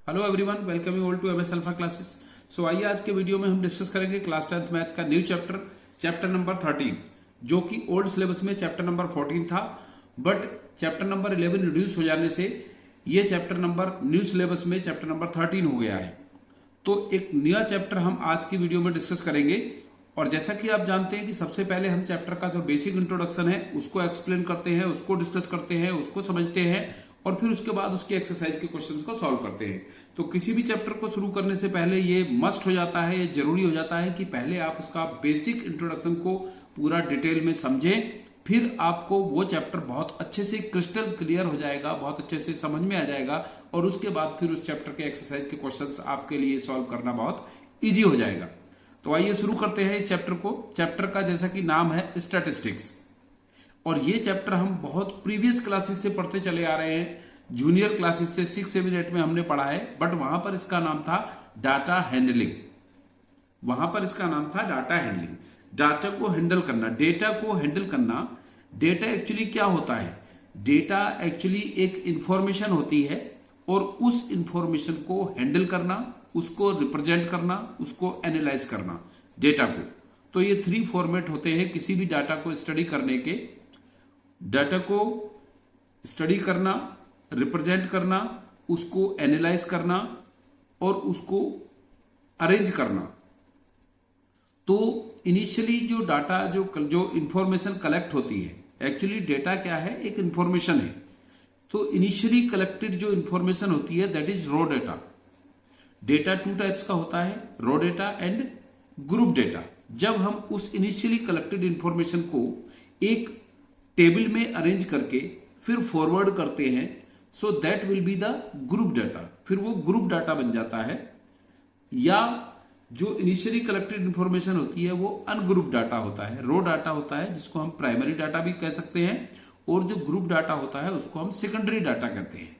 Hello everyone, welcome you all to MS Alpha classes. So आइए आज के video में हम डिस्कस करेंगे क्लास 10th मैथ का न्यू चैप्टर नंबर 13, जो कि ओल्ड सिलेबस में चैप्टर नंबर 14 था, बट चैप्टर नंबर 11 रिड्यूस हो जाने से ये चैप्टर नंबर न्यू सिलेबस में चैप्टर नंबर 13 हो गया है। तो एक नया चैप्टर हम आज की वीडियो में डिस्कस करेंगे। और जैसा कि आप जानते हैं कि सबसे पहले हम चैप्टर का जो बेसिक इंट्रोडक्शन है उसको एक्सप्लेन करते हैं, उसको डिस्कस करते हैं, उसको समझते हैं और फिर उसके बाद उसके एक्सरसाइज के क्वेश्चंस को सॉल्व करते हैं। तो किसी भी चैप्टर को शुरू करने से पहले ये मस्ट हो जाता है, ये जरूरी हो जाता है कि पहले आप उसका बेसिक इंट्रोडक्शन को पूरा डिटेल में समझें, फिर आपको वो चैप्टर बहुत अच्छे से क्रिस्टल क्लियर हो जाएगा, बहुत अच्छे से समझ में आ जाएगा और उसके बाद फिर उस चैप्टर के एक्सरसाइज के क्वेश्चंस आपके लिए सॉल्व करना बहुत ईजी हो जाएगा। तो आइए शुरू करते हैं इस चैप्टर को। चैप्टर का जैसा कि नाम है स्टैटिस्टिक्स, और ये चैप्टर हम बहुत प्रीवियस क्लासेस से पढ़ते चले आ रहे हैं। जूनियर क्लासेस से 6, 7, 8 में हमने पढ़ा है, बट वहां पर इसका नाम था डाटा हैंडलिंग। वहां पर इसका नाम था डाटा हैंडलिंग, डाटा को हैंडल करना, डेटा को हैंडल करना। डेटा एक्चुअली क्या होता है? डेटा एक्चुअली एक इंफॉर्मेशन होती है और उस इंफॉर्मेशन को हैंडल करना, उसको रिप्रेजेंट करना, उसको एनालाइज करना डेटा को। तो ये 3 फॉर्मेट होते हैं किसी भी डाटा को स्टडी करने के। डाटा को स्टडी करना, रिप्रेजेंट करना, उसको एनालाइज करना और उसको अरेंज करना। तो इनिशियली जो डाटा जो इंफॉर्मेशन कलेक्ट होती है, एक्चुअली डेटा क्या है? एक इंफॉर्मेशन है। तो इनिशियली कलेक्टेड जो इंफॉर्मेशन होती है that is raw data. Data 2 types का होता है, raw data and group data. जब हम उस इनिशियली कलेक्टेड इंफॉर्मेशन को एक टेबल में अरेंज करके फिर फॉरवर्ड करते हैं, so that will be the group data. फिर वो ग्रुप डाटा बन जाता है। या जो इनिशियली कलेक्टेड इंफॉर्मेशन होती है वो अनग्रुप डाटा होता है, रो डाटा होता है, जिसको हम प्राइमरी डाटा भी कह सकते हैं, और जो ग्रुप डाटा होता है उसको हम सेकेंडरी डाटा कहते हैं।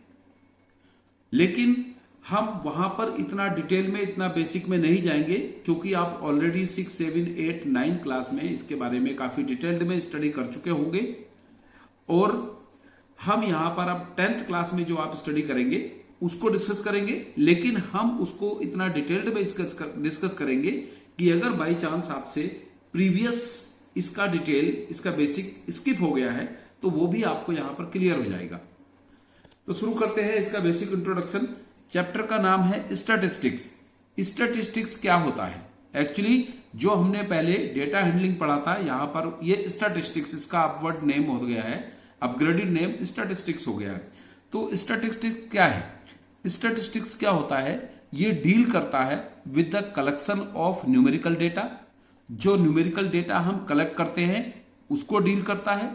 लेकिन हम वहां पर इतना डिटेल में, इतना बेसिक में नहीं जाएंगे, क्योंकि आप ऑलरेडी 6, 7, 8, 9 क्लास में इसके बारे में काफी डिटेल्ड में स्टडी कर चुके होंगे। और हम यहां पर अब 10th क्लास में जो आप स्टडी करेंगे उसको डिस्कस करेंगे, लेकिन हम उसको इतना डिटेल्ड में डिस्कस करेंगे कि अगर बाई चांस आपसे प्रीवियस इसका डिटेल, इसका बेसिक स्किप हो गया है तो वो भी आपको यहां पर क्लियर हो जाएगा। तो शुरू करते हैं इसका बेसिक इंट्रोडक्शन। चैप्टर का नाम है स्टैटिस्टिक्स। स्टैटिस्टिक्स क्या होता है? एक्चुअली जो हमने पहले डेटा हैंडलिंग पढ़ा था, यहां पर ये स्टैटिस्टिक्स, इसका अपवर्ड नेम हो गया है, अपग्रेडेड नेम स्टैटिस्टिक्स हो गया है। तो स्टैटिस्टिक्स क्या है? स्टैटिस्टिक्स क्या होता है? ये डील करता है with the collection of numerical data. जो न्यूमेरिकल डेटा हम कलेक्ट करते हैं उसको डील करता है,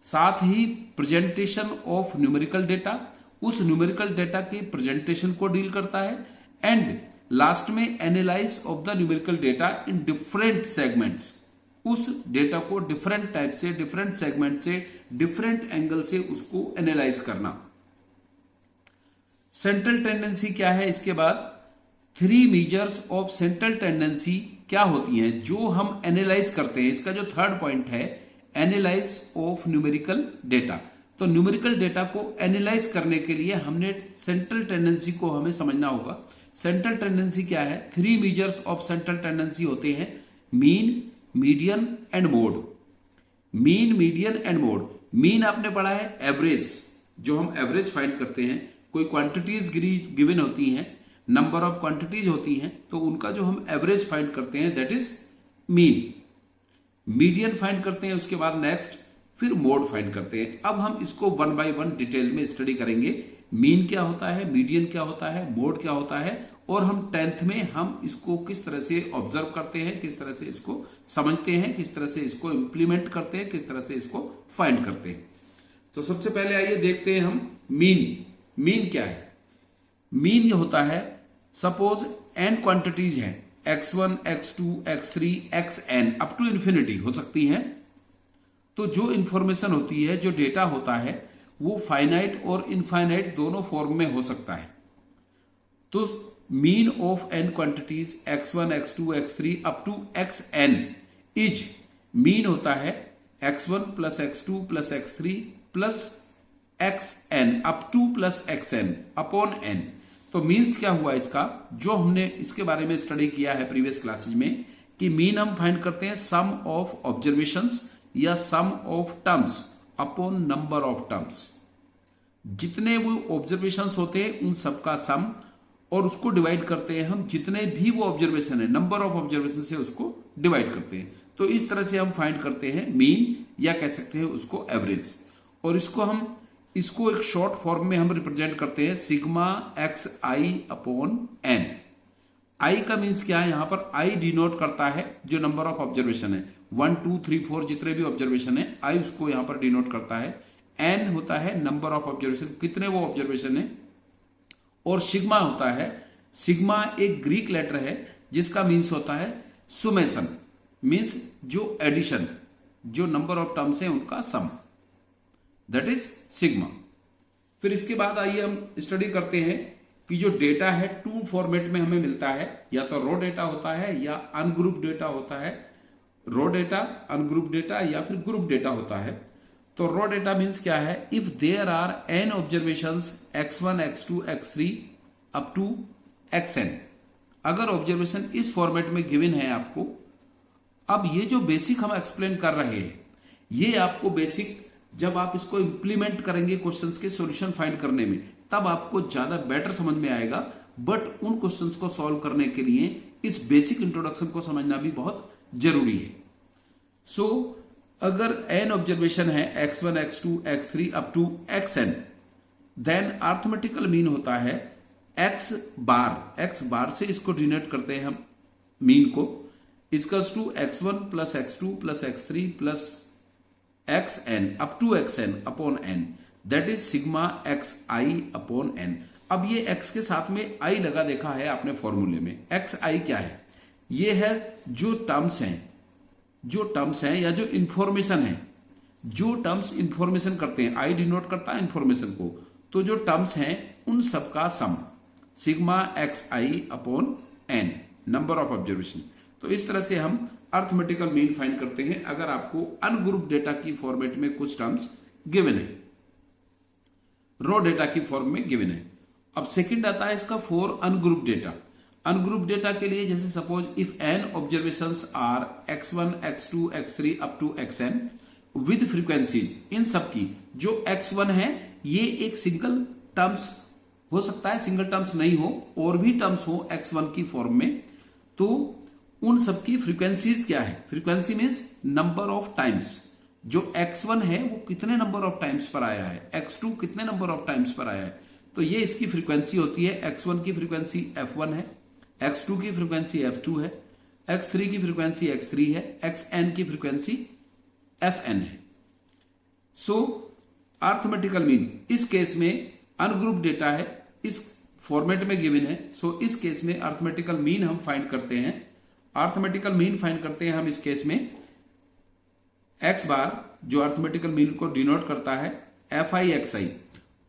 साथ ही प्रेजेंटेशन ऑफ न्यूमेरिकल डेटा, उस न्यूमेरिकल डेटा के प्रेजेंटेशन को डील करता है, एंड लास्ट में analyse of the numerical data in different segments. उस डेटा को डिफरेंट टाइप से, डिफरेंट सेगमेंट से, डिफरेंट एंगल से उसको एनालाइज करना। सेंट्रल टेंडेंसी क्या है? इसके बाद 3 मेजर्स ऑफ सेंट्रल टेंडेंसी क्या होती हैं जो हम एनालाइज करते हैं। इसका जो 3rd पॉइंट है, एनालाइज ऑफ न्यूमेरिकल डेटा। तो न्यूमेरिकल डेटा को एनालाइज करने के लिए हमने सेंट्रल टेंडेंसी को हमें समझना होगा। सेंट्रल टेंडेंसी क्या है? 3 मेजर्स ऑफ सेंट्रल टेंडेंसी होते हैं, mean, median and mode. Mean, median and mode. Mean आपने पढ़ा है एवरेज, जो हम एवरेज फाइंड करते हैं। कोई क्वांटिटीज गिवन होती हैं, नंबर ऑफ क्वांटिटीज होती हैं, तो उनका जो हम एवरेज फाइंड करते हैं that is mean. Median find करते हैं, उसके बाद नेक्स्ट फिर मोड फाइंड करते हैं। अब हम इसको 1 by 1 डिटेल में स्टडी करेंगे। मीन क्या होता है, मीडियन क्या होता है, मोड क्या होता है, और हम 10th में हम इसको किस तरह से ऑब्जर्व करते हैं, किस तरह से इसको समझते हैं, किस तरह से इसको इंप्लीमेंट करते हैं, किस तरह से इसको फाइंड करते हैं। तो सबसे पहले आइए देखते हैं हम मीन। मीन क्या है? मीन होता है, सपोज n क्वांटिटीज हैं, x1, x2, x3, xn up to infinity हो सकती हैं। तो जो इंफॉर्मेशन होती है, जो डेटा होता है, वो फाइनाइट और इनफाइनाइट दोनों फॉर्म में हो सकता है। तो mean of n quantities x1, x2, x3 up to xn is, mean होता है x1 plus x2 plus x3 plus xn up to plus xn upon n। तो मीन्स क्या हुआ इसका, जो हमने इसके बारे में स्टडी किया है प्रीवियस क्लासेज में, कि मीन हम फाइंड करते हैं सम ऑफ ऑब्जर्वेशंस या sum of terms upon number of terms. जितने वो ऑब्जर्वेशंस होते हैं उन सबका सम, और उसको डिवाइड करते हैं हम, जितने भी वो ऑब्जर्वेशन है नंबर ऑफ ऑब्जर्वेशन से उसको डिवाइड करते हैं। तो इस तरह से हम फाइंड करते हैं मीन, या कह सकते हैं उसको एवरेज। और इसको एक शॉर्ट फॉर्म में हम रिप्रेजेंट करते हैं sigma x i upon N. आई का मीन्स क्या है, यहां पर आई डिनोट करता है जो नंबर ऑफ ऑब्जर्वेशन है, 1 2 3 4 जितने भी ऑब्जर्वेशन है, आई उसको यहां पर डिनोट करता है। एन होता है नंबर ऑफ ऑब्जर्वेशन, कितने वो ऑब्जर्वेशन है। और सिग्मा होता है, सिग्मा एक ग्रीक लेटर है जिसका मीन्स होता है सुमेशन, मीन्स जो एडिशन, जो नंबर ऑफ टर्म्स है उनका सम, दैट इज सिग्मा। फिर इसके बाद आइए हम स्टडी करते हैं कि जो डेटा है टू फॉर्मेट में हमें मिलता है, या तो रॉ डेटा होता है या अनग्रुप डेटा होता है। रॉ डेटा, अनग्रुप डेटा या फिर ग्रुप डेटा होता है। तो रॉ डेटा मीन्स क्या है, if there are n observations x1 x2 x3 up to xn, अगर ऑब्जर्वेशन इस फॉर्मेट में गिवन है आपको। अब ये जो बेसिक हम एक्सप्लेन कर रहे हैं, ये आपको बेसिक जब आप इसको इंप्लीमेंट करेंगे क्वेश्चंस के सॉल्यूशन फाइंड करने में, तब आपको ज्यादा बेटर समझ में आएगा। बट उन क्वेश्चंस को सॉल्व करने के लिए इस बेसिक इंट्रोडक्शन को समझना भी बहुत जरूरी है। सो अगर n ऑब्जर्वेशन है x1 x2 x3 up to xn, then arithmetical mean होता है x बार से इसको डिनोट करते हैं हम मीन को, equals to x1 plus x2 plus x3 plus xn up to xn upon n, that is sigma xi upon n। अब ये x के साथ में i लगा देखा है आपने फॉर्मूले में। xi क्या है, ये है जो टर्म्स हैं या जो इंफॉर्मेशन है, जो टर्म्स इंफॉर्मेशन करते हैं, आई डिनोट करता है इंफॉर्मेशन को, तो जो टर्म्स हैं उन सबका sum, sigma xi upon n, number of observation. तो इस तरह से हम अर्थमेटिकल मीन फाइंड करते हैं अगर आपको अनग्रुप डेटा की फॉर्मेट में कुछ टर्म्स गिवन है, रॉ डेटा की फॉर्म में गिवन है। अब सेकंड आता है इसका for ungroup data. Ungroup data के लिए जैसे suppose if n observations are x1 x2 x3 up to xn with frequencies, इन सब की जो x1 है ये एक सिंगल टर्म्स हो सकता है, सिंगल टर्म्स नहीं हो और भी टर्म्स हो x1 की फॉर्म में, तो उन सब की फ्रीक्वेंसीज क्या है। Frequency means number of times, जो x1 है वो कितने नंबर ऑफ टाइम्स पर आया है, x2 कितने नंबर ऑफ टाइम्स पर आया है, तो ये इसकी फ्रीक्वेंसी होती है। x1 की फ्रीक्वेंसी f1 है, x2 की फ्रीक्वेंसी f2 है, x3 की फ्रीक्वेंसी x3 है, xn की फ्रीक्वेंसी fn है। सो अर्थमेटिकल मीन इस केस में अनग्रुप डेटा है, इस फॉर्मेट में गिवन है। सो इस केस में अर्थमेटिकल मीन हम फाइंड करते हैं। अर्थमेटिकल मीन फाइंड करते हैं हम इस केस में x बार, जो अर्थमेटिकल मीन को डिनोट करता है fi xi,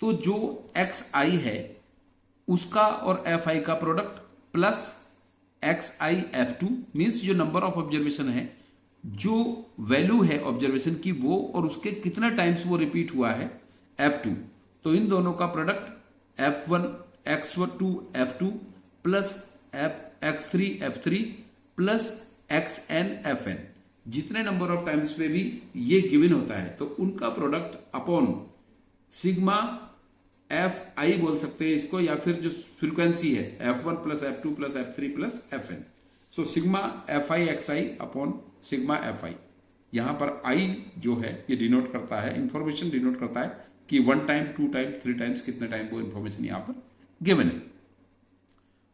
तो जो xi है उसका और fi का product plus xi f2 means जो नंबर ऑफ ऑब्जर्वेशन है, जो वैल्यू है ऑब्जर्वेशन की वो, और उसके कितना टाइम्स वो रिपीट हुआ है f2, तो इन दोनों का product f1 x2 f2 plus x3 f3 plus xn fn, जितने नंबर ऑफ टाइम्स पे भी ये गिवन होता है तो उनका प्रोडक्ट अपॉन सिग्मा fi बोल सकते हैं इसको, या फिर जो फ्रीक्वेंसी है f1 plus f2 plus f3 plus fn। So sigma fi xi upon sigma fi, यहां पर i जो है ये डिनोट करता है, इंफॉर्मेशन डिनोट करता है कि 1 टाइम 2 टाइम 3 टाइम्स कितने टाइम वो इंफॉर्मेशन यहां पर गिवन है।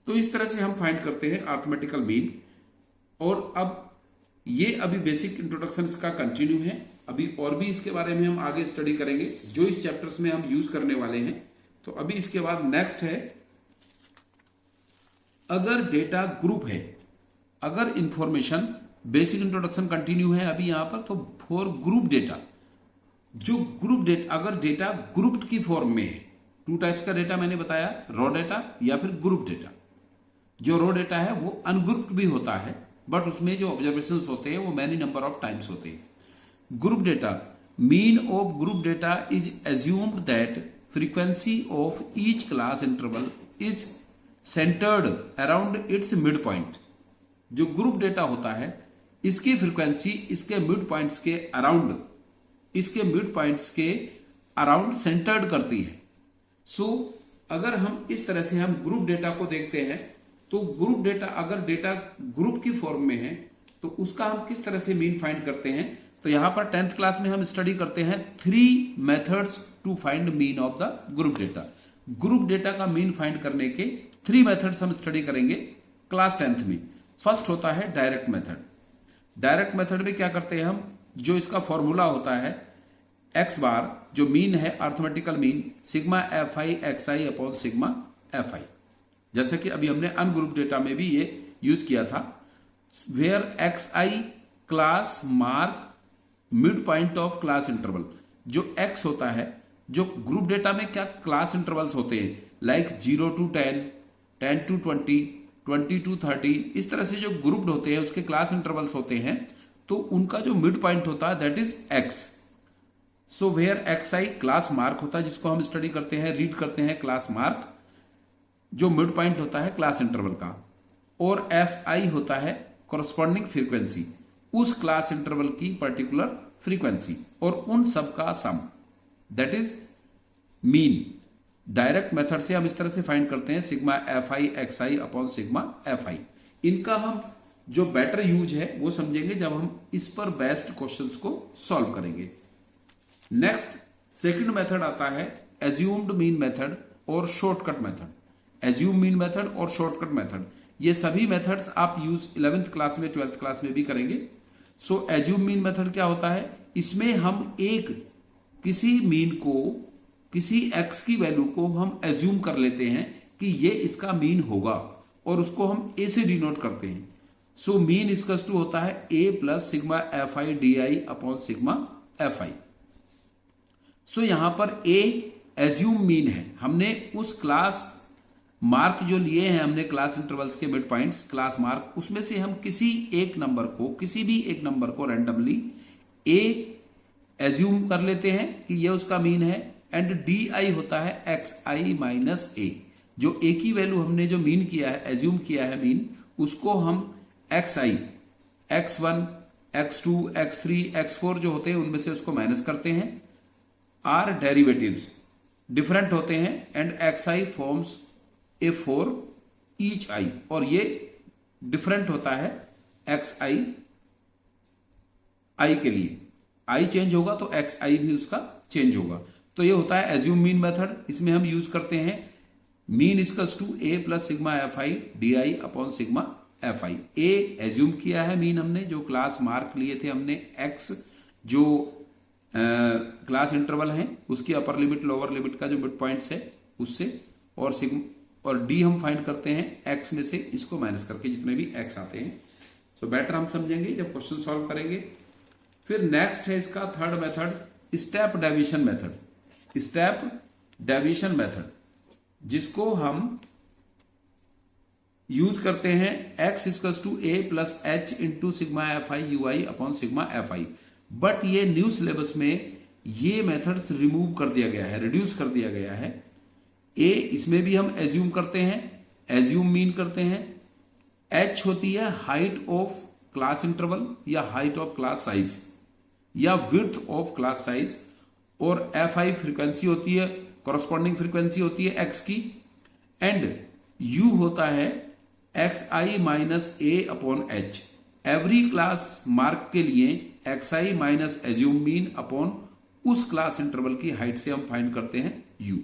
तो इस तरह से हम फाइंड करते हैं अर्थमेटिकल मीन। और अब ये अभी बेसिक इंट्रोडक्शन का कंटिन्यू है, अभी और भी इसके बारे में हम आगे स्टडी करेंगे जो इस चैप्टर्स में हम यूज करने वाले हैं। तो अभी इसके बाद नेक्स्ट है, अगर डेटा ग्रुप है, अगर इंफॉर्मेशन, बेसिक इंट्रोडक्शन कंटिन्यू है अभी यहां पर, तो फॉर ग्रुप डेटा, जो ग्रुप डेटा, अगर डेटा ग्रुप्ड की फॉर्म में है, 2 टाइप्स का डेटा मैंने बताया, रॉ डेटा या फिर ग्रुप डेटा। जो रॉ डेटा है वो अनग्रुप्ड भी होता है, बट उसमें जो ऑब्जर्वेशंस होते हैं वो मैनी नंबर ऑफ टाइम्स होते हैं। Group data, mean of group data is assumed that frequency of each class interval is centred around its mid point. जो ग्रुप डेटा होता है इसकी फ्रीक्वेंसी इसके मिड पॉइंट्स के अराउंड, सेंटर्ड करती है। सो अगर हम इस तरह से हम ग्रुप डेटा को देखते हैं तो ग्रुप डेटा, अगर डेटा ग्रुप की फॉर्म में है तो उसका हम किस तरह से मीन फाइंड करते हैं। तो यहां पर 10th क्लास में हम स्टडी करते हैं 3 methods to find mean of the group data. Group data का मीन फाइंड करने के 3 मेथड्स हम स्टडी करेंगे क्लास 10th में। फर्स्ट होता है डायरेक्ट मेथड। डायरेक्ट मेथड में क्या करते हैं हम, जो इसका फॉर्मूला होता है एक्स बार, जो मीन है arithmetical mean, sigma f i x i upon sigma f आई। जैसे कि अभी हमने अनग्रुप डेटा में भी ये यूज किया था, where x i class mark mid point of class interval. जो एक्स होता है, जो ग्रुप डेटा में क्या क्लास इंटरवल्स होते हैं, लाइक 0 to 10, 10 to 20, 20 to 30, इस तरह से जो ग्रुप्ड होते हैं उसके क्लास इंटरवल्स होते हैं, तो उनका जो मिड पॉइंट होता है that is x. So where x i class mark होता है, जिसको हम स्टडी करते हैं, रीड करते हैं क्लास मार्क, जो मिड पॉइंट होता है क्लास इंटरवल का, और एफ आई होता है कॉरस्पॉन्डिंग फ्रीक्वेंसी, उस क्लास इंटरवल की पर्टिकुलर फ्रीक्वेंसी और उन सब का sum, that is mean. Direct method से हम इस तरह से फाइंड करते हैं sigma f i x i upon sigma f i. इनका हम जो बेटर यूज है वो समझेंगे जब हम इस पर बेस्ड क्वेश्चंस को सॉल्व करेंगे। नेक्स्ट सेकंड मेथड आता है एज्यूम्ड मीन मेथड और shortcut method. Assume mean method और शॉर्टकट मेथड, ये सभी मेथड्स आप यूज 11th क्लास में 12th क्लास में भी करेंगे। सो एज्यूम मीन मेथड क्या होता है, इसमें हम किसी मीन को, किसी एक्स की वैल्यू को हम एज्यूम कर लेते हैं कि ये इसका मीन होगा और उसको हम ए से डिनोट करते हैं। सो मीन इक्वल्स टू होता है a plus sigma f i d i upon sigma f i. So यहां पर ए एज्यूम मीन है, हमने उस क्लास मार्क जो लिए हैं हमने क्लास इंटरवल्स के मिड पॉइंट्स क्लास मार्क, उसमें से हम किसी भी एक नंबर को रैंडमली ए एज्यूम कर लेते हैं कि ये उसका मीन है, एंड डी आई होता है एक्स आई माइनस ए। जो ए की वैल्यू हमने जो मीन किया है, एज्यूम किया है मीन, उसको हम एक्स आई, x1, x2, x3, x4 जो होते हैं उनमें से उसको माइनस करते हैं। आर डेरिवेटिव्स डिफरेंट होते हैं and x i forms a for each i, और ये डिफरेंट होता है एक्स आई आई के लिए। आई चेंज होगा तो एक्स आई भी उसका चेंज होगा। तो ये होता है एज्यूम मीन मेथड। इसमें हम यूज करते हैं mean equals to a plus sigma f i d i upon sigma f i. A assume किया है मीन हमने, जो क्लास मार्क लिए थे हमने, एक्स जो क्लास इंटरवल है उसकी अपर लिमिट लोअर लिमिट का जो मिड पॉइंट्स है उससे, और सिग्मा और डी हम फाइंड करते हैं एक्स में से इसको माइनस करके जितने भी एक्स आते हैं। सो बेटर हम समझेंगे जब क्वेश्चन सॉल्व करेंगे। फिर नेक्स्ट है इसका third method, step deviation method. Step deviation method जिसको हम यूज करते हैं x equals to a plus h into sigma f i u i upon sigma f i. But ये न्यू सिलेबस में ये मेथड्स रिमूव कर दिया गया है, रिड्यूस कर दिया गया है। ए इसमें भी हम एज्यूम करते हैं, एज्यूम मीन करते हैं। एच होती है हाइट ऑफ क्लास इंटरवल या हाइट ऑफ क्लास साइज या विड्थ ऑफ क्लास साइज, और एफ आई फ्रीक्वेंसी होती है, कॉरस्पॉन्डिंग फ्रीक्वेंसी होती है एक्स की, एंड यू होता है x i minus a upon h. Every class mark के लिए x i minus assumed mean upon उस क्लास इंटरवल की हाइट से हम फाइंड करते हैं यू,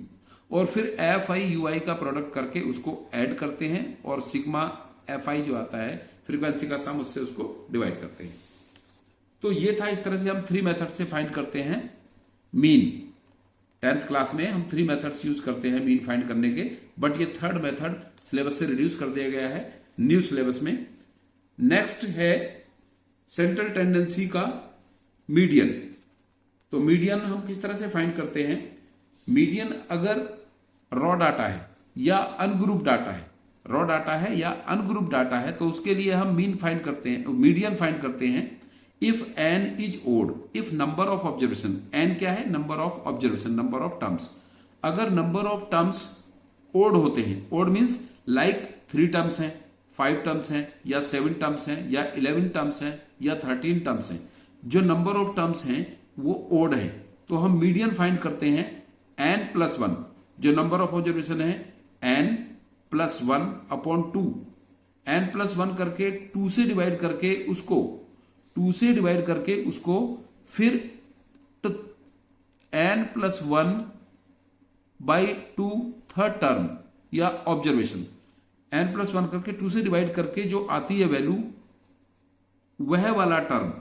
और फिर एफ आई यू आई का प्रोडक्ट करके उसको ऐड करते हैं, और सिग्मा एफ आई जो आता है फ्रीक्वेंसी का सम, उससे उसको डिवाइड करते हैं। तो ये था, इस तरह से हम 3 मेथड से फाइंड करते हैं मीन। 10th क्लास में हम 3 मेथड्स यूज करते हैं मीन फाइंड करने के, बट ये थर्ड मेथड सिलेबस से रिड्यूस कर दिया गया है न्यू सिलेबस में। नेक्स्ट है सेंट्रल टेंडेंसी का मीडियन। तो मीडियन हम किस तरह से फाइंड करते हैं, मीडियन अगर रॉ डाटा है या अनग्रुप डाटा है, रॉ डाटा है या अनग्रुप डाटा है, तो उसके लिए हम मीन फाइंड करते हैं, मीडियन फाइंड करते हैं if n is odd, if number of observation, n क्या है, number of observation, number of terms, अगर नंबर ऑफ टर्म्स ओड होते हैं, ओड मीन्स लाइक 3 टर्म्स हैं, 5 टर्म्स हैं, या 7 टर्म्स हैं, या 11 टर्म्स हैं, या 13 टर्म्स हैं, जो नंबर ऑफ टर्म्स हैं वो ओड है, तो हम मीडियन फाइंड करते हैं n+1, जो नंबर ऑफ ऑब्जर्वेशन है n+1 अपॉन 2, n+1 करके 2 से डिवाइड करके उसको फिर n+1 बाई 2 थर्ड टर्म या ऑब्जर्वेशन, n+1 करके 2 से डिवाइड करके जो आती है वैल्यू, वह वाला टर्म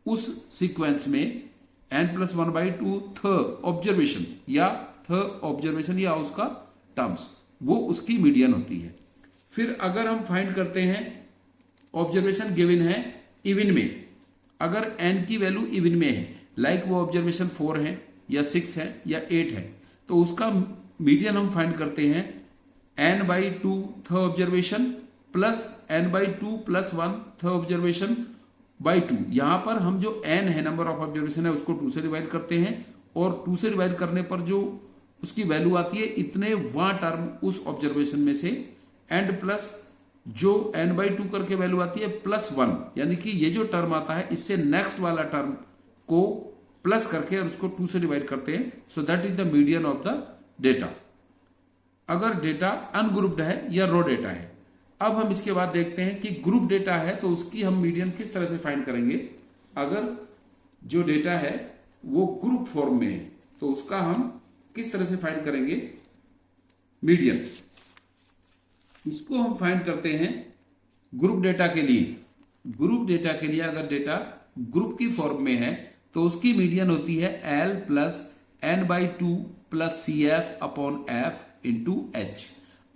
उस सीक्वेंस में n+1 बाई 2 थर्ड ऑब्जर्वेशन या उसका टर्म्स, वो उसकी मीडियन होती है। फिर अगर हम फाइंड करते हैं ऑब्जर्वेशन गिवन है इवन में, अगर n की वैल्यू इवन में है, लाइक वो ऑब्जर्वेशन 4 है या 6 है या 8 है, तो उसका मीडियन हम फाइंड करते हैं n/2 third observation plus n/2 + 1 third observation by 2। यहां पर हम जो n है, नंबर ऑफ ऑब्जर्वेशन है, उसको 2 से डिवाइड करते हैं, और 2 से डिवाइड करने पर जो उसकी वैल्यू आती है, इतने वहां टर्म उस ऑब्जर्वेशन में से, एंड प्लस जो n/2 करके वैल्यू आती है +1, यानी कि ये जो टर्म आता है इससे नेक्स्ट वाला टर्म को प्लस करके और उसको 2 से डिवाइड करते हैं। So that is the median of the data, अगर डेटा अनग्रुप्ड है या रो डेटा है। अब हम इसके बाद देखते हैं कि ग्रुप डेटा है तो उसकी हम मीडियन किस तरह से फाइंड करेंगे। अगर जो डेटा है वो ग्रुप फॉर्म में है तो उसका हम किस तरह से फाइंड करेंगे मीडियन। इसको हम फाइंड करते हैं ग्रुप डेटा के लिए। ग्रुप डेटा के लिए अगर डेटा ग्रुप की फॉर्म में है तो उसकी मीडियन होती है L + n/2 + CF upon F into H।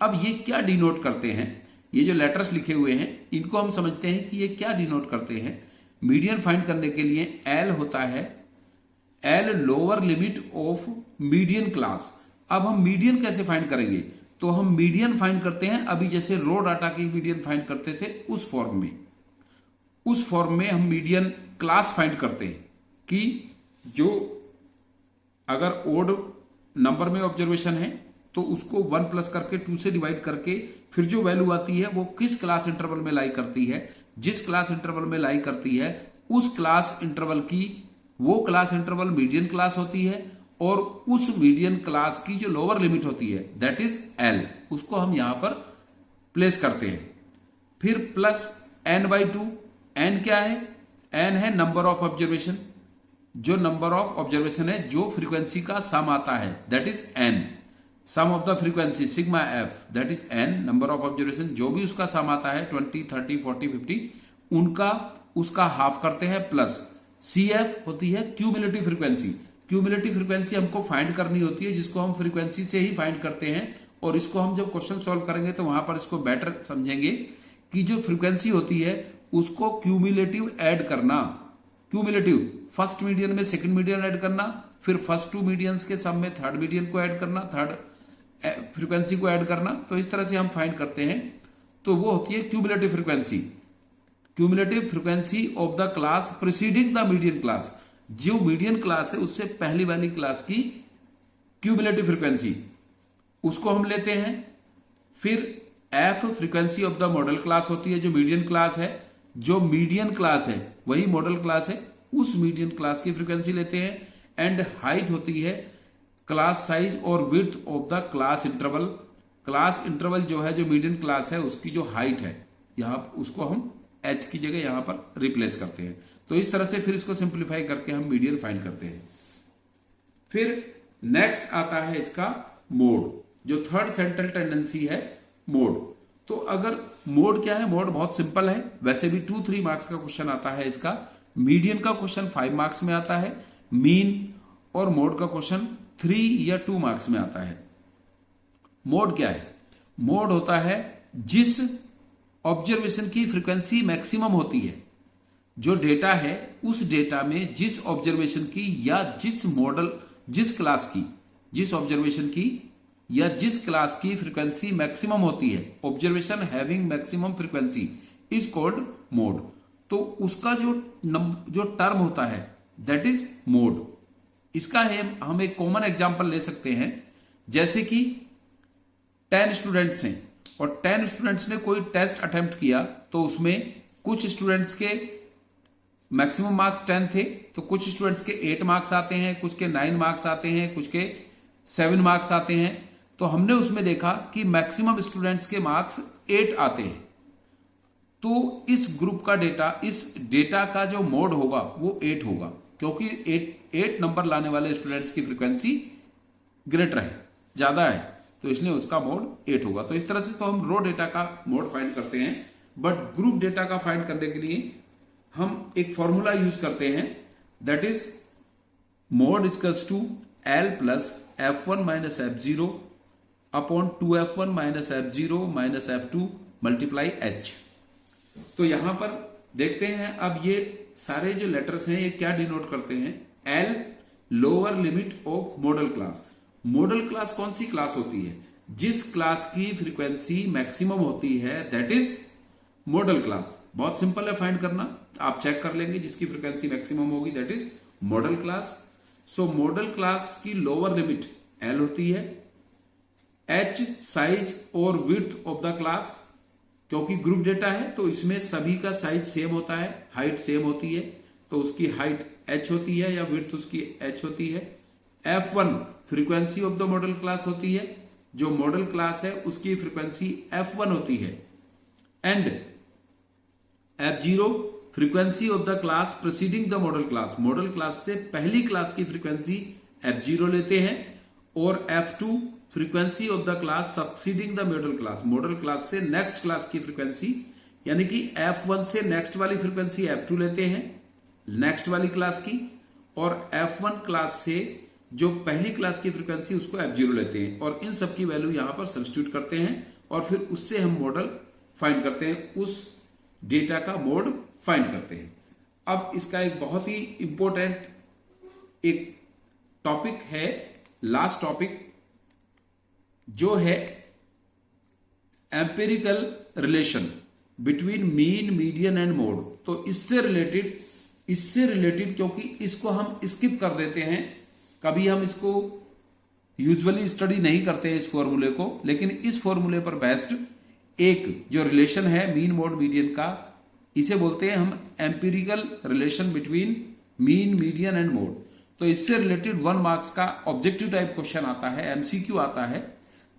अब ये क्या डिनोट करते हैं, ये जो लेटर्स लिखे हुए हैं इनको हम समझते हैं कि ये क्या डिनोट करते हैं। मीडियन फाइंड करने के लिए L होता है L lower limit of median class. अब हम मीडियन कैसे फाइंड करेंगे, तो हम मीडियन फाइंड करते हैं अभी जैसे रो डाटा की मीडियन फाइंड करते थे उस फॉर्म में हम मीडियन क्लास फाइंड करते हैं कि जो अगर ओड नंबर में ऑब्जर्वेशन है तो उसको 1 प्लस करके 2 से डिवाइड करके फिर जो वैल्यू आती है वो किस क्लास इंटरवल में लाई करती है। जिस क्लास इंटरवल में लाई करती है उस क्लास इंटरवल की वो क्लास इंटरवल मीडियन क्लास होती है, और उस मीडियन क्लास की जो लोअर लिमिट होती है दैट इज L, उसको हम यहां पर प्लेस करते हैं। फिर प्लस n/2, n क्या है, n है नंबर ऑफ ऑब्जर्वेशन, जो नंबर ऑफ ऑब्जर्वेशन है जो फ्रीक्वेंसी का सम आता है that is n, sum of the frequency sigma f that is n, number of observation जो भी उसका सम आता है 20, 30, 40, 50 उनका उसका हाफ करते हैं, प्लस CF होती है क्यूमुलेटिव फ्रीक्वेंसी। क्यूमुलेटिव फ्रीक्वेंसी हमको फाइंड करनी होती है जिसको हम फ्रीक्वेंसी से ही फाइंड करते हैं, और इसको हम जब क्वेश्चन सॉल्व करेंगे तो वहां पर इसको बेटर समझेंगे कि जो फ्रीक्वेंसी होती है उसको क्यूमुलेटिव ऐड करना, क्यूमुलेटिव फर्स्ट मीडियन में सेकंड मीडियन ऐड करना, फिर फर्स्ट 2 मीडियंस के सम में थर्ड मीडियन को ऐड करना, थर्ड फ्रीक्वेंसी को ऐड करना, तो इस तरह से हम फाइंड करते हैं। तो वो होती है cumulative frequency, cumulative frequency of the class preceding the median class. जो मीडियन क्लास है उससे पहली वाली क्लास की क्यूमुलेटिव फ्रीक्वेंसी उसको हम लेते हैं। फिर F frequency of the model class होती है, जो मीडियन क्लास है, जो मीडियन क्लास है वही मॉडल क्लास है, उस मीडियन क्लास की फ्रीक्वेंसी लेते हैं। एंड हाइट होती है क्लास साइज और width of the class interval. Class interval जो है जो मीडियन क्लास है उसकी जो हाइट है यहां उसको हम H की जगह यहां पर रिप्लेस करते हैं। तो इस तरह से फिर इसको सिंप्लीफाई करके हम मीडियन फाइंड करते हैं। फिर नेक्स्ट आता है इसका मोड, जो थर्ड सेंट्रल टेंडेंसी है मोड। तो अगर मोड क्या है, मोड बहुत सिंपल है, वैसे भी 2-3 मार्क्स का क्वेश्चन आता है इसका। मीडियन का क्वेश्चन 5 मार्क्स में आता है, मीन और मोड का क्वेश्चन 3 या 2 मार्क्स में आता है। मोड क्या है, मोड होता है जिस ऑब्जर्वेशन की फ्रीक्वेंसी मैक्सिमम होती है, जो डेटा है उस डेटा में जिस ऑब्जर्वेशन की या जिस मॉडल जिस क्लास की जिस ऑब्जर्वेशन की या जिस क्लास की फ्रीक्वेंसी मैक्सिमम होती है, observation having maximum frequency is called mode. तो उसका जो टर्म होता है दैट इज मोड। इसका हम एक कॉमन एग्जांपल ले सकते हैं, जैसे कि 10 स्टूडेंट्स हैं और 10 स्टूडेंट्स ने कोई टेस्ट अटेम्प्ट किया तो उसमें कुछ स्टूडेंट्स के मैक्सिमम मार्क्स 10 थे, तो कुछ स्टूडेंट्स के 8 मार्क्स आते हैं, कुछ के 9 मार्क्स आते हैं, कुछ के 7 मार्क्स आते हैं। तो हमने उसमें देखा कि मैक्सिमम स्टूडेंट्स के मार्क्स 8 आते हैं। तो इस ग्रुप का डेटा, इस डेटा का जो मोड होगा वो 8 होगा, क्योंकि 8 नंबर लाने वाले स्टूडेंट्स की फ्रीक्वेंसी ग्रेटर है, ज्यादा है, तो इसलिए उसका मोड 8 होगा। तो इस तरह से तो हम रो डेटा का मोड फाइंड करते हैं, बट ग्रुप डेटा का फाइंड करने के लिए हम एक फॉर्मूला यूज करते हैं, that is mode equals to L plus F1 minus F0 upon 2F1 minus F0 minus F2 multiply H। तो यहां पर देखते हैं, अब ये सारे जो लेटर्स हैं ये क्या डिनोट करते हैं? L lower limit of model class. Model class कौन सी क्लास होती है? जिस क्लास की फ्रीक्वेंसी मैक्सिमम होती है, दैट इज मॉडल क्लास। बहुत सिंपल है फाइंड करना, आप चेक कर लेंगे, जिसकी फ्रीक्वेंसी मैक्सिमम होगी that is model class. So model class की लोअर लिमिट L होती है। H साइज और विड्थ ऑफ द क्लास, क्योंकि ग्रुप डेटा है तो इसमें सभी का साइज सेम होता है, हाइट सेम होती है, तो उसकी हाइट H होती है या विड्थ उसकी H होती है। F1 frequency of the model class होती है, जो मॉडल क्लास है उसकी फ्रीक्वेंसी F1 होती है। And F0 frequency of the class preceding the model class. Model class से पहली क्लास की फ्रीक्वेंसी F0 लेते हैं। और F2 frequency of the class succeeding the model class. Model class से नेक्स्ट क्लास की फ्रीक्वेंसी, यानी कि F1 से नेक्स्ट वाली फ्रीक्वेंसी F2 लेते हैं, नेक्स्ट वाली क्लास की, और F1 क्लास से जो पहली क्लास की फ्रीक्वेंसी उसको F0 लेते हैं, और इन सब की वैल्यू यहां पर सब्स्टिट्यूट करते हैं और फिर उससे हम मॉडल फाइंड करते हैं, उस डेटा का मोड फाइंड करते हैं। अब इसका एक बहुत ही इंपॉर्टेंट एक टॉपिक है, लास्ट टॉपिक, जो है empirical relation between mean, median and mode. तो इससे रिलेटेड क्योंकि इसको हम स्किप कर देते हैं, कभी हम इसको यूजुअली स्टडी नहीं करते हैं इस फॉर्मूले को, लेकिन इस फॉर्मूले पर बेस्ड एक जो रिलेशन है मीन, मोड, मीडियन का, इसे बोलते हैं हम empirical relation between mean, median and mode. तो इससे रिलेटेड 1 मार्क्स का ऑब्जेक्टिव टाइप क्वेश्चन आता है, एमसीक्यू आता है,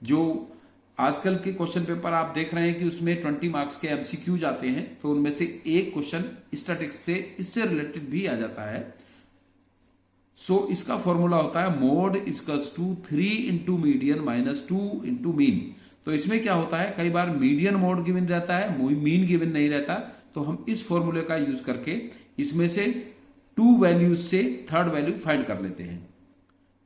जो आजकल के क्वेश्चन पेपर आप देख रहे हैं कि उसमें 20 मार्क्स के एमसीक्यू जाते हैं, तो उनमें से एक क्वेश्चन स्टैटिक्स से इससे रिलेटेड भी आ जाता है। सो इसका फॉर्मूला होता है mode equals to 3 into median minus 2 into mean. तो इसमें क्या होता है, कई बार मीडियन मोड गिवन रहता है, मीन गिवन नहीं रहता, तो हम इस फॉर्मूले का यूज करके इसमें से 2 वैल्यूज से थर्ड वैल्यू फाइंड कर लेते हैं।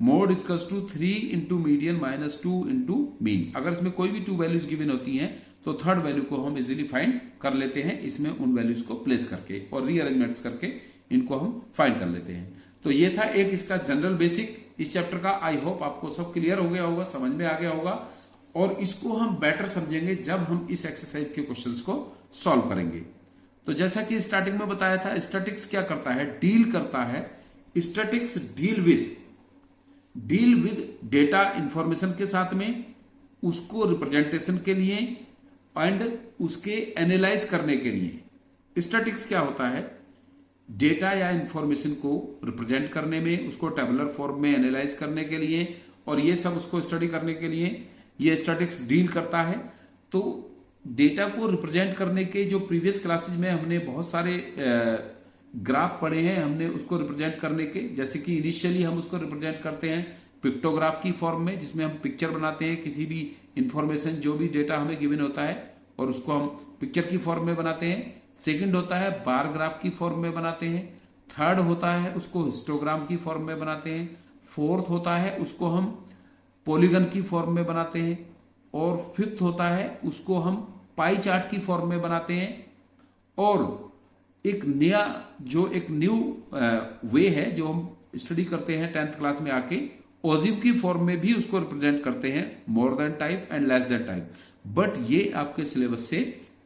Mode equals to 3 into median minus 2 into mean. अगर इसमें कोई भी 2 वैल्यूज गिवन होती हैं तो थर्ड वैल्यू को हम इजीली फाइंड कर लेते हैं, इसमें उन वैल्यूज को प्लेस करके और रीअरेंजमेंट्स करके इनको हम फाइंड कर लेते हैं। तो ये था एक इसका जनरल बेसिक इस चैप्टर का। आई होप आपको सब क्लियर हो गया होगा, समझ में आ गया होगा, और इसको हम बेटर समझेंगे जब हम इस एक्सरसाइज के क्वेश्चंस को सॉल्व करेंगे। तो जैसा कि स्टार्टिंग में बताया था, स्टैटिक्स क्या करता है, डील करता है। Statics deal with data information के साथ में, उसको रिप्रेजेंटेशन के लिए एंड उसके एनालाइज करने के लिए। स्टैटिक्स क्या होता है, डेटा या इंफॉर्मेशन को रिप्रेजेंट करने में, उसको टेबुलर फॉर्म में एनालाइज करने के लिए, और ये सब उसको स्टडी करने के लिए ये स्टैटिक्स डील करता है। तो डेटा को रिप्रेजेंट करने के जो प्रीवियस क्लासेज में हमने बहुत सारे ग्राफ पढ़े हैं, हमने उसको रिप्रेजेंट करने के, जैसे कि इनिशियली हम उसको रिप्रेजेंट करते हैं पिक्टोग्राफ की फॉर्म में, जिसमें हम पिक्चर बनाते हैं, किसी भी इंफॉर्मेशन जो भी डेटा हमें गिवन होता है और उसको हम पिक्चर की फॉर्म में बनाते हैं। सेकंड होता है बार ग्राफ की फॉर्म में बनाते हैं। थर्ड होता है उसको हिस्टोग्राम की फॉर्म में बनाते हैं। फोर्थ होता है उसको हम पॉलीगन की फॉर्म में बनाते हैं। और फिफ्थ होता है उसको हम पाई चार्ट की फॉर्म में बनाते हैं। और एक न्यू वे है जो हम स्टडी करते हैं 10th क्लास में आके, ओजिव की फॉर्म में भी उसको रिप्रेजेंट करते हैं, more than type and less than type. But ये आपके सिलेबस से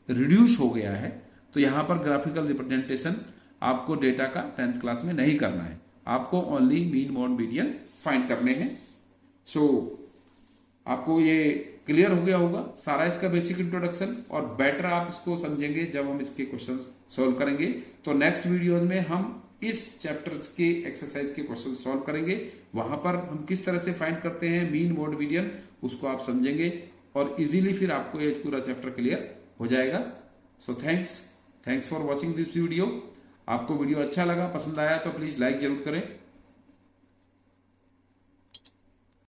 रिड्यूस हो गया है, तो यहां पर ग्राफिकल रिप्रेजेंटेशन आपको डेटा का 10th क्लास में नहीं करना है, आपको only mean, mode, median find करने हैं। सो आपको ये क्लियर हो गया होगा सारा इसका बेसिक इंट्रोडक्शन, और बेटर आप इसको समझेंगे जब हम इसके क्वेश्चन सॉल्व करेंगे। तो नेक्स्ट वीडियो में हम इस चैप्टर्स के एक्सरसाइज के क्वेश्चन सॉल्व करेंगे, वहां पर हम किस तरह से फाइंड करते हैं मीन मोड मीडियन, उसको आप समझेंगे और इजीली फिर आपको ये पूरा चैप्टर क्लियर हो जाएगा। So thanks for watching this video. आपको वीडियो अच्छा लगा, पसंद आया तो प्लीज लाइक जरूर करें।